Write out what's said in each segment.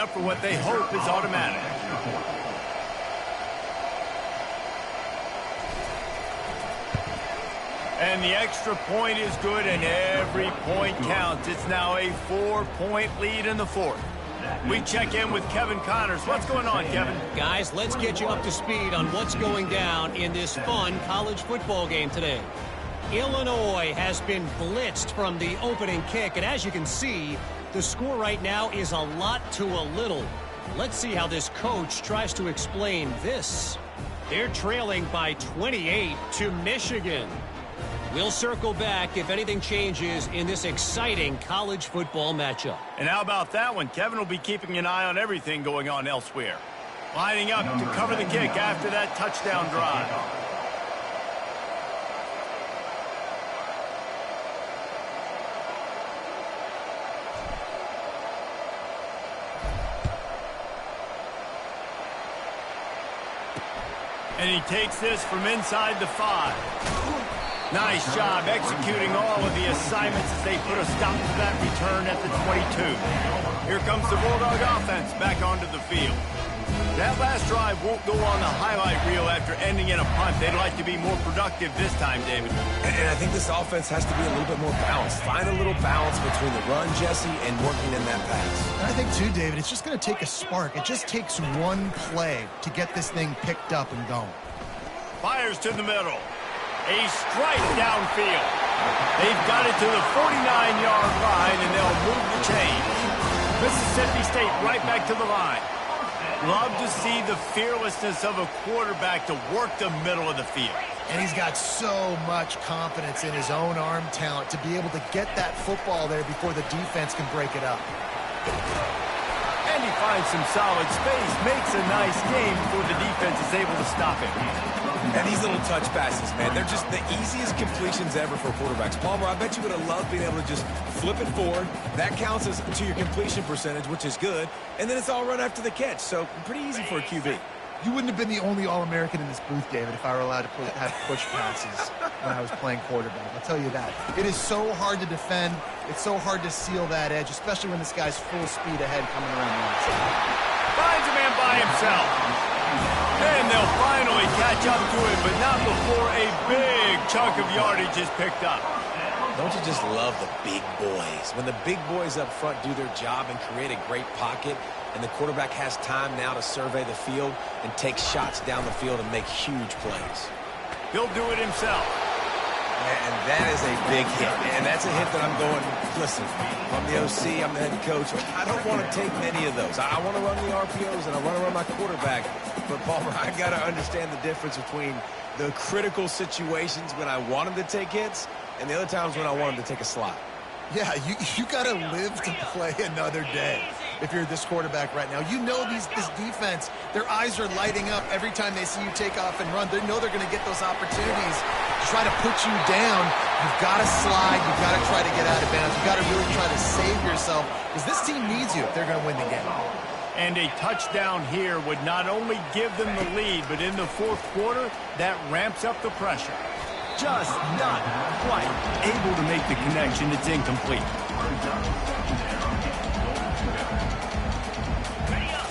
up for what they hope is automatic. And the extra point is good, and every point counts. It's now a 4-point lead in the fourth. We check in with Kevin Connors. What's going on, Kevin? Guys, let's get you up to speed on what's going down in this fun college football game today. Illinois has been blitzed from the opening kick, and as you can see, the score right now is a lot to a little. Let's see how this coach tries to explain this. They're trailing by 28 to Michigan. We'll circle back if anything changes in this exciting college football matchup. And how about that one? Kevin will be keeping an eye on everything going on elsewhere. Lining up to cover the kick after that touchdown drive. And he takes this from inside the 5. Nice job executing all of the assignments as they put a stop to that return at the 22. Here comes the Bulldog offense back onto the field. That last drive won't go on the highlight reel after ending in a punt. They'd like to be more productive this time, David. And I think this offense has to be a little bit more balanced. Find a little balance between the run, Jesse, and working in that pass. And I think, too, David, it's just going to take a spark. It just takes one play to get this thing picked up and going. Fires to the middle. A strike downfield. They've got it to the 49-yard line, and they'll move the chains. Mississippi State right back to the line. Love to see the fearlessness of a quarterback to work the middle of the field. And he's got so much confidence in his own arm talent to be able to get that football there before the defense can break it up. And he finds some solid space, makes a nice game before the defense is able to stop him. And these little touch passes, man, they're just the easiest completions ever for quarterbacks. Palmer, I bet you would have loved being able to just flip it forward. That counts as to your completion percentage, which is good. And then it's all run after the catch, so pretty easy for a QB. You wouldn't have been the only All-American in this booth, David, if I were allowed to have push passes when I was playing quarterback. I'll tell you that. It is so hard to defend. It's so hard to seal that edge, especially when this guy's full speed ahead coming around the outside. Finds a man by himself. And they'll finally catch up to him, but not before a big chunk of yardage is picked up. Don't you just love the big boys? When the big boys up front do their job and create a great pocket, and the quarterback has time now to survey the field and take shots down the field and make huge plays. He'll do it himself. And that is a big hit. And that's a hit that I'm going, listen, I'm the OC, I'm the head coach. I don't want to take many of those. I want to run the RPOs and I want to run my quarterback. But, Palmer, I got to understand the difference between the critical situations when I want him to take hits and the other times when I want him to take a slot. Yeah, you got to live to play another day if you're this quarterback right now. You know this defense, their eyes are lighting up every time they see you take off and run. They know they're going to get those opportunities to try to put you down. You've got to slide. You've got to try to get out of bounds. You've got to really try to save yourself because this team needs you if they're going to win the game. And a touchdown here would not only give them the lead, but in the fourth quarter, that ramps up the pressure. Just not quite able to make the connection. It's incomplete.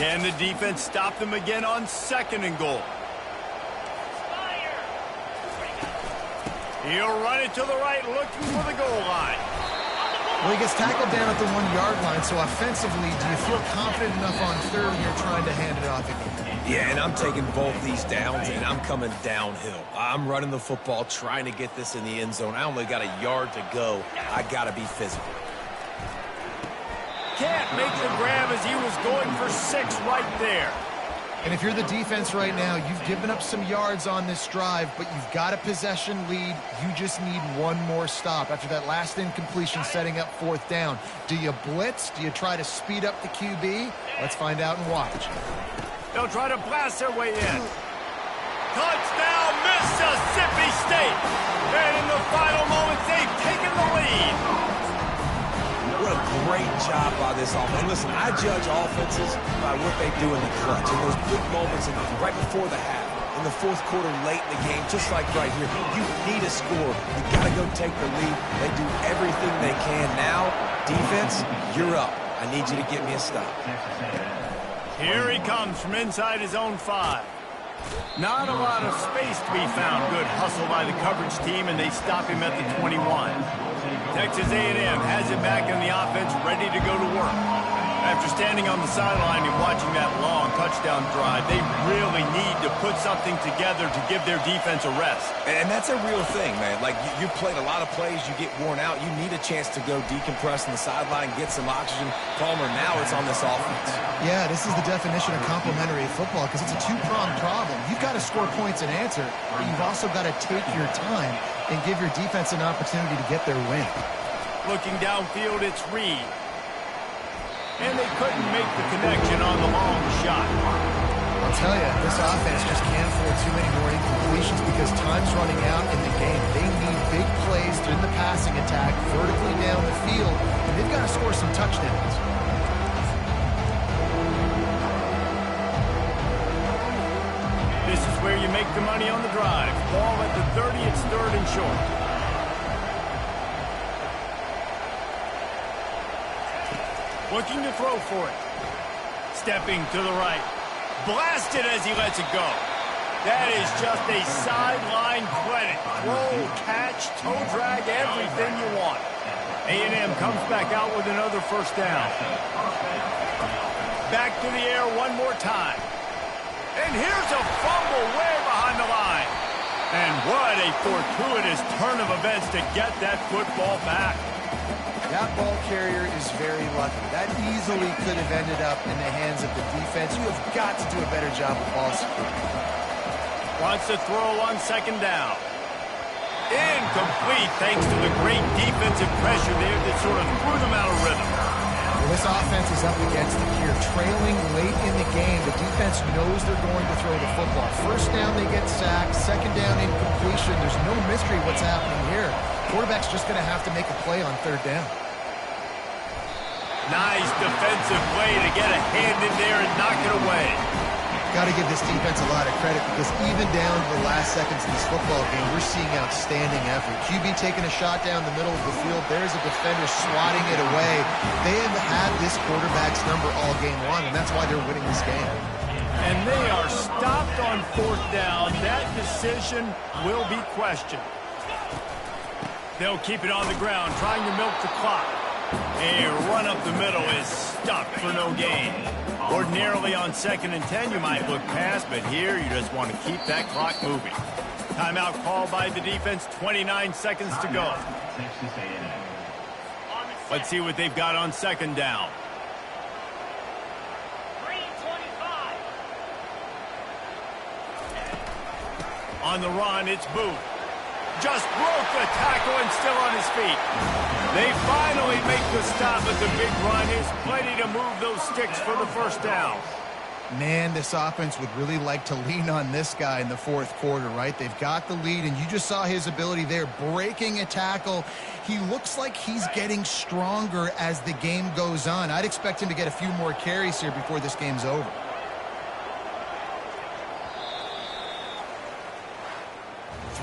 Can the defense stop them again on second and goal? He'll run it to the right, looking for the goal line. Well, he gets tackled down at the 1-yard line, so offensively, do you feel confident enough on third when you're trying to hand it off again? Yeah, and I'm taking both these downs, and I'm coming downhill. I'm running the football, trying to get this in the end zone. I only got a yard to go. I got to be physical. Can't make the grab as he was going for 6 right there. And if you're the defense right now, you've given up some yards on this drive, but you've got a possession lead. You just need one more stop after that last incompletion setting up fourth down. Do you blitz? Do you try to speed up the QB? Let's find out and watch. They'll try to blast their way in. Touchdown, Mississippi State. And in the final moments, they've taken the lead. What a great job by this offense. And listen, I judge offenses by what they do in the clutch. In those big moments right before the half, in the fourth quarter, late in the game, just like right here. You need a score. You got to go take the lead. They do everything they can. Now, defense, you're up. I need you to get me a stop. Here he comes from inside his own 5. Not a lot of space to be found. Good hustle by the coverage team, and they stop him at the 21. Texas A&M has it back in the offense, ready to go to work. After standing on the sideline and watching that long touchdown drive, they really need to put something together to give their defense a rest. And that's a real thing, man. Like, you played a lot of plays, you get worn out, you need a chance to go decompress on the sideline, get some oxygen. Palmer, now it's on this offense. Yeah, this is the definition of complementary football because it's a two-pronged problem. You've got to score points and answer, but you've also got to take your time and give your defense an opportunity to get their win. Looking downfield, it's Reed. And they couldn't make the connection on the long shot. I'll tell you, this offense just can't afford too many more incompletions because time's running out in the game. They need big plays in the passing attack, vertically down the field, and they've got to score some touchdowns. This is where you make the money on the drive. Ball at the 30, it's 3rd and short. Looking to throw for it. Stepping to the right. Blasted as he lets it go. That is just a sideline credit. Throw, catch, toe drag, everything you want. A&M comes back out with another first down. Back to the air one more time. And here's a fumble way behind the line. And what a fortuitous turn of events to get that football back. That ball carrier is very lucky. That easily could have ended up in the hands of the defense. You have got to do a better job with ball security. Wants to throw on 2nd down. Incomplete thanks to the great defensive pressure there that sort of threw them out of rhythm. Well, this offense is up against it here. Trailing late in the game, the defense knows they're going to throw the football. 1st down, they get sacked. 2nd down, incompletion. There's no mystery what's happening here. Quarterback's just going to have to make a play on 3rd down. Nice defensive play to get a hand in there and knock it away. Got to give this defense a lot of credit because even down to the last seconds of this football game, we're seeing outstanding effort. QB taking a shot down the middle of the field. There's a defender swatting it away. They have had this quarterback's number all game long, and that's why they're winning this game. And they are stopped on 4th down. That decision will be questioned. They'll keep it on the ground, trying to milk the clock. A run up the middle is stuck for no gain. Ordinarily on 2nd and 10, you might look past, but here you just want to keep that clock moving. Timeout called by the defense, 29 seconds to go. Let's see what they've got on 2nd down. On the run, it's Booth. Just broke the tackle and still on his feet. They finally make the stop, but the big run is plenty to move those sticks for the 1st down. Man, this offense would really like to lean on this guy in the 4th quarter, right? They've got the lead, and you just saw his ability there, breaking a tackle. He looks like he's getting stronger as the game goes on. I'd expect him to get a few more carries here before this game's over.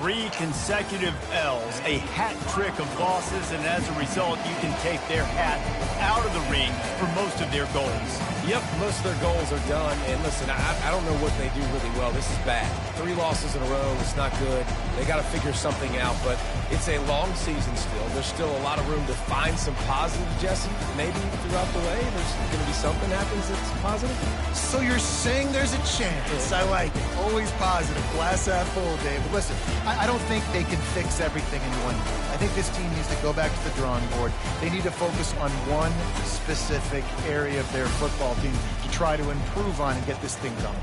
Three consecutive L's, a hat trick of losses, and as a result, you can take their hat out of the ring for most of their goals. Yep, most of their goals are done. And listen, I don't know what they do really well. This is bad. 3 losses in a row. It's not good. They got to figure something out, but it's a long season still. There's still a lot of room to find some positive, Jesse. Maybe throughout the way, there's going to be something happens that's positive. So you're saying there's a chance. I like it. Always positive. Glass half full, Dave. But listen, I don't think they can fix everything in one year. I think this team needs to go back to the drawing board. They need to focus on one specific area of their football team to try to improve on and get this thing going.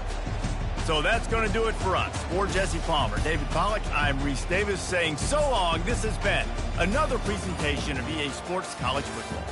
So that's going to do it for us. For Jesse Palmer, David Pollack, I'm Reese Davis saying so long. This has been another presentation of EA Sports College Football.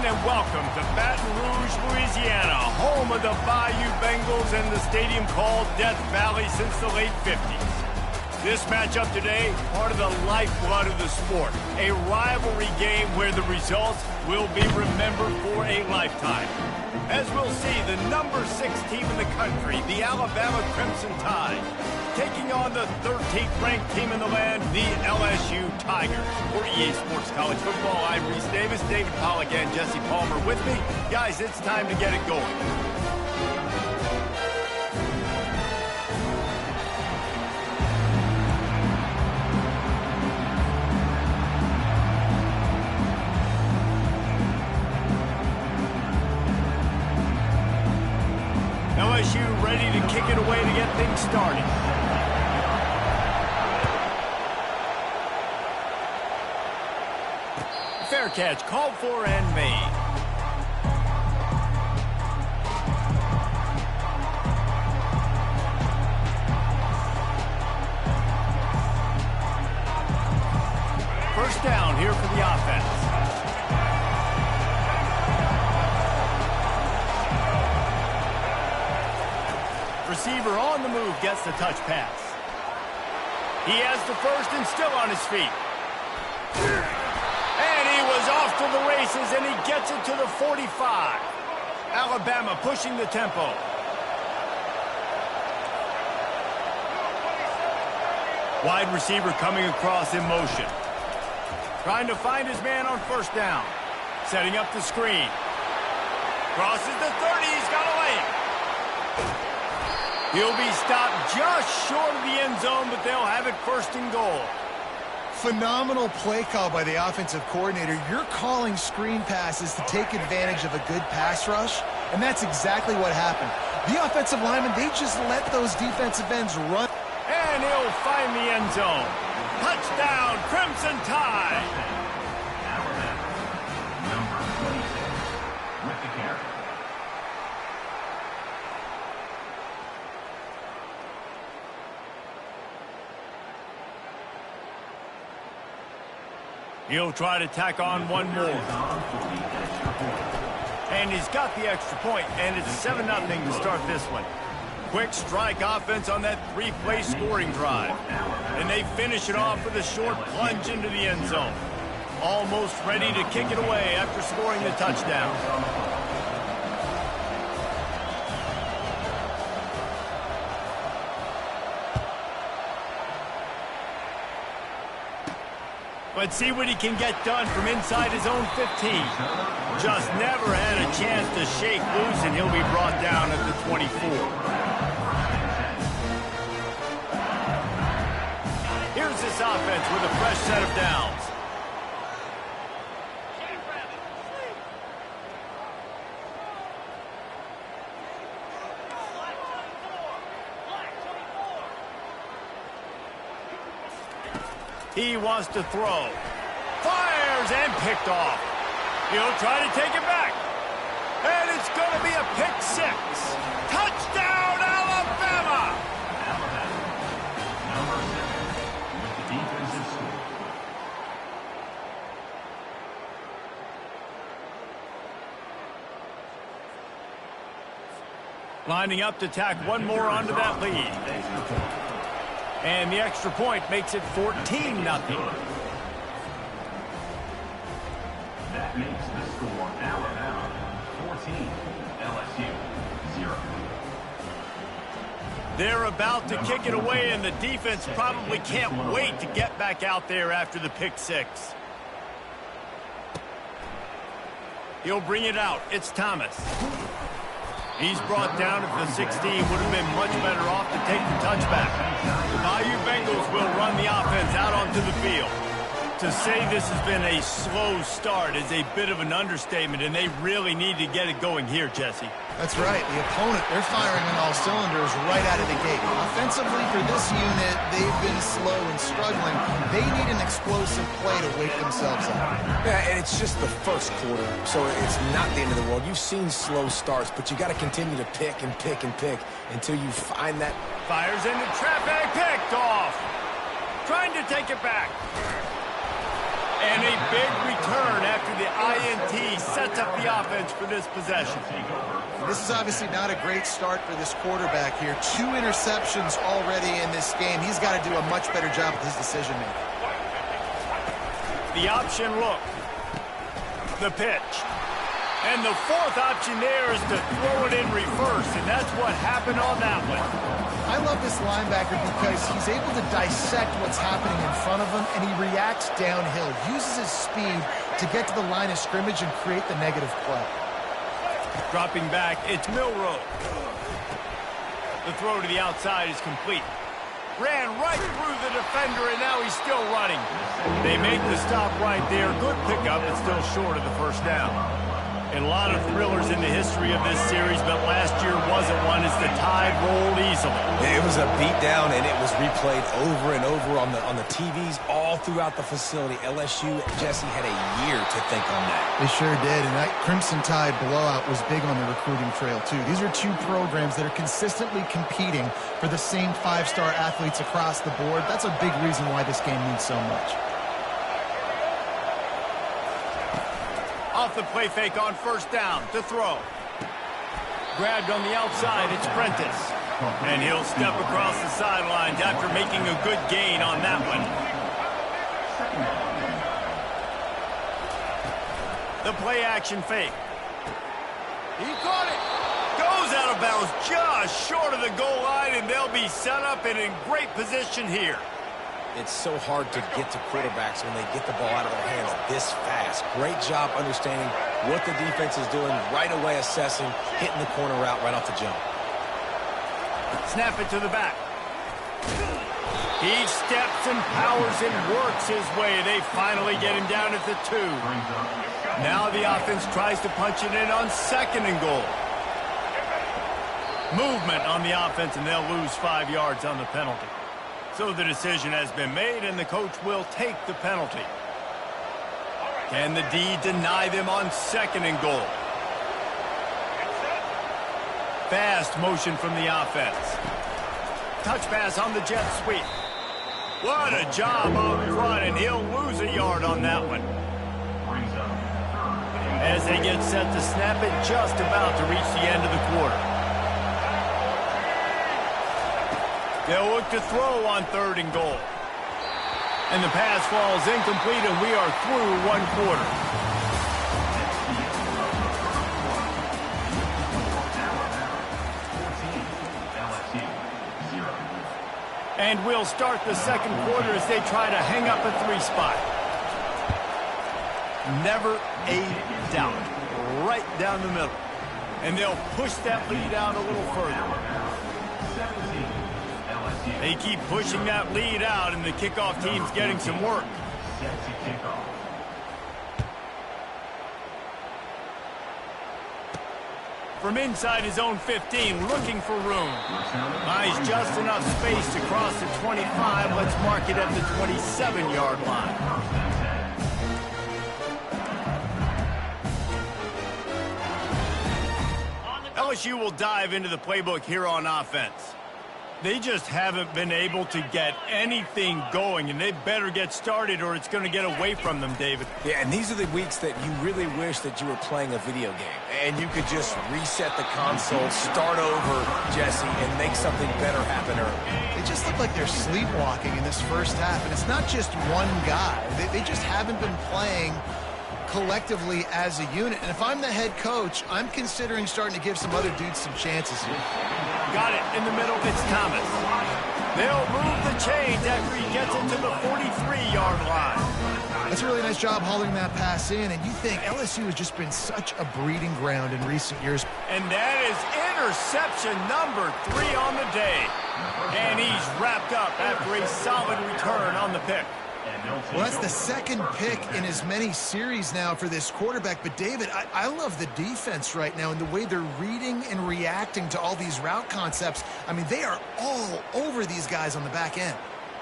and welcome to Baton Rouge, Louisiana, home of the Bayou Bengals and the stadium called Death Valley since the late 50s. This matchup today, part of the lifeblood of the sport, a rivalry game where the results will be remembered for a lifetime. As we'll see, the number 6 team in the country, the Alabama Crimson Tide, taking on the 13th ranked team in the land, the LSU Tigers. For EA Sports College Football, I'm Reese Davis, David Pollack, and Jesse Palmer with me. Guys, it's time to get it going. LSU ready to kick it away to get things started. Fair catch called for and made. First down here for the offense. Receiver on the move gets the touch pass. He has the first and still on his feet. And he was off to the races, and he gets it to the 45. Alabama pushing the tempo. Wide receiver coming across in motion. Trying to find his man on first down. Setting up the screen. Crosses the 30. He's got a lane. He'll be stopped just short of the end zone, but they'll have it first and goal. Phenomenal play call by the offensive coordinator. You're calling screen passes to take advantage of a good pass rush, and that's exactly what happened. The offensive linemen, they just let those defensive ends run. And he'll find the end zone. Touchdown, Crimson Tide. Number 26 with the carry. He'll try to tack on one more. And he's got the extra point, and it's 7-0 to start this one. Quick strike offense on that 3-play scoring drive. And they finish it off with a short plunge into the end zone. Almost ready to kick it away after scoring the touchdown. Let's see what he can get done from inside his own 15. Just never had a chance to shake loose, and he'll be brought down at the 24. Here's this offense with a fresh set of downs. He wants to throw. Fires and picked off. He'll try to take it back. And it's going to be a pick 6. Touchdown, Alabama! Number 7 with the defensive score. Lining up to tack one more onto that lead. And the extra point makes it 14-0. That makes the score Alabama 14, LSU 0. They're about to kick it away, and the defense probably can't wait to get back out there after the pick 6. He'll bring it out. It's Thomas. He's brought down at the 16. Would have been much better off to take the touchback. The Bayou Bengals will run the offense out onto the field. To say this has been a slow start is a bit of an understatement, and they really need to get it going here, Jesse. That's right. The opponent, they're firing on all cylinders right out of the gate. Offensively, for this unit, they've been slow and struggling. They need an explosive play to wake themselves up. Yeah, and it's just the first quarter, so it's not the end of the world. You've seen slow starts, but you got to continue to pick and pick and pick until you find that. Fires into traffic, picked off. Trying to take it back. And a big return after the INT sets up the offense for this possession. This is obviously not a great start for this quarterback here. 2 interceptions already in this game. He's got to do a much better job with his decision-making. The option look. The pitch. And the 4th option there is to throw it in reverse, and that's what happened on that one. I love this linebacker because he's able to dissect what's happening in front of him, and he reacts downhill, uses his speed to get to the line of scrimmage and create the negative play. Dropping back, it's Milrow. The throw to the outside is complete. Ran right through the defender, and now he's still running. They make the stop right there. Good pickup, but still short of the first down. And a lot of thrillers in the history of this series, but last year wasn't one as the tide rolled easily. It was a beatdown, and it was replayed over and over on the TVs all throughout the facility. LSU, Jesse, had a year to think on that. They sure did, and that Crimson Tide blowout was big on the recruiting trail, too. These are 2 programs that are consistently competing for the same 5-star athletes across the board. That's a big reason why this game means so much. Off the play fake on first down to throw. Grabbed on the outside, it's Prentice. And he'll step across the sidelines after making a good gain on that one. The play action fake. He caught it. Goes out of bounds just short of the goal line, and they'll be set up and in great position here. It's so hard to get to quarterbacks when they get the ball out of their hands this fast. Great job understanding what the defense is doing, right away assessing, hitting the corner route right off the jump. Snap it to the back. He steps and powers and works his way. They finally get him down at the 2. Now the offense tries to punch it in on 2nd and goal. Movement on the offense, and they'll lose 5 yards on the penalty. So the decision has been made, and the coach will take the penalty. Can the D deny them on 2nd and goal? Fast motion from the offense. Touch pass on the jet sweep. What a job up front, and he'll lose a yard on that one. As they get set to snap it, just about to reach the end of the quarter. They'll look to throw on 3rd and goal. And the pass falls incomplete, and we are through 1 quarter. And we'll start the 2nd quarter as they try to hang up a 3 spot. Never a doubt. Right down the middle. And they'll push that lead out a little further. They keep pushing that lead out, and the kickoff team's getting some work. From inside his own 15, looking for room. Buys just enough space to cross the 25. Let's mark it at the 27-yard line. LSU will dive into the playbook here on offense. They just haven't been able to get anything going, and they better get started or it's going to get away from them, David. Yeah, and these are the weeks that you really wish that you were playing a video game, and you could just reset the console, start over, Jesse, and make something better happen early. They just look like they're sleepwalking in this first half, and it's not just one guy. They just haven't been playing collectively as a unit. And if I'm the head coach, I'm considering starting to give some other dudes some chances here. Got it in the middle. It's Thomas. They'll move the chains after he gets it to the 43-yard line. That's a really nice job hauling that pass in, and you think LSU has just been such a breeding ground in recent years. And that is interception number 3 on the day. And he's wrapped up after a solid return on the pick. Well, that's the 2nd pick in as many series now for this quarterback. But, David, I love the defense right now and the way they're reading and reacting to all these route concepts. I mean, they are all over these guys on the back end.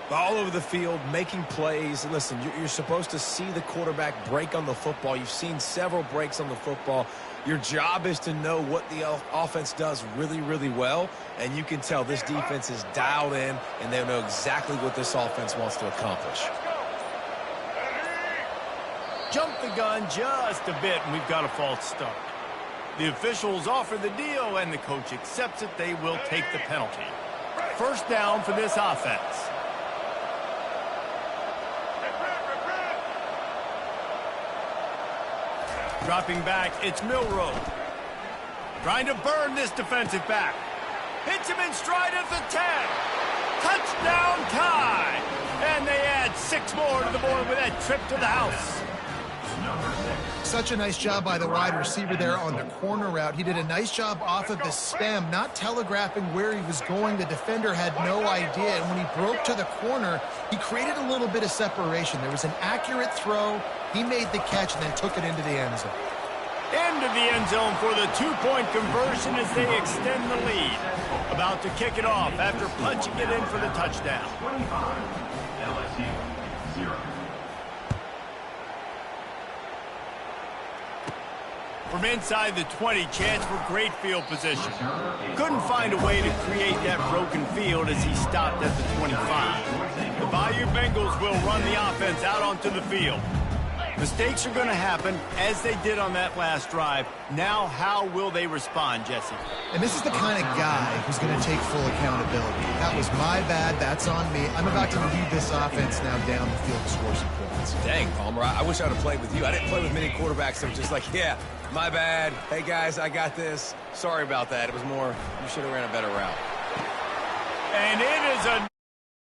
All over the field, making plays. Listen, you're supposed to see the quarterback break on the football. You've seen several breaks on the football. Your job is to know what the offense does really, really well. And you can tell this defense is dialed in, and they know exactly what this offense wants to accomplish. Jumped the gun just a bit, and we've got a false start. The officials offer the deal, and the coach accepts it. They will take the penalty. First down for this offense. Dropping back, it's Milrow. Trying to burn this defensive back. Hits him in stride at the 10. Touchdown tie. And they add 6 more to the board with that trip to the house. Such a nice job by the wide receiver there on the corner route. He did a nice job off of the stem, not telegraphing where he was going. The defender had no idea, and when he broke to the corner, he created a little bit of separation. There was an accurate throw. He made the catch and then took it into the end zone. Into the end zone for the 2-point conversion as they extend the lead. About to kick it off after punching it in for the touchdown. 25, LSU, 0. From inside the 20, chance for great field position. Couldn't find a way to create that broken field as he stopped at the 25. The Bayou Bengals will run the offense out onto the field. Mistakes are going to happen, as they did on that last drive. Now, how will they respond, Jesse? And this is the kind of guy who's going to take full accountability. That was my bad. That's on me. I'm about to lead this offense now down the field to score some points. Dang, Palmer, I wish I would have played with you. I didn't play with many quarterbacks that were just like, yeah, my bad. Hey, guys, I got this. Sorry about that. It was more, you should have ran a better route. And it is a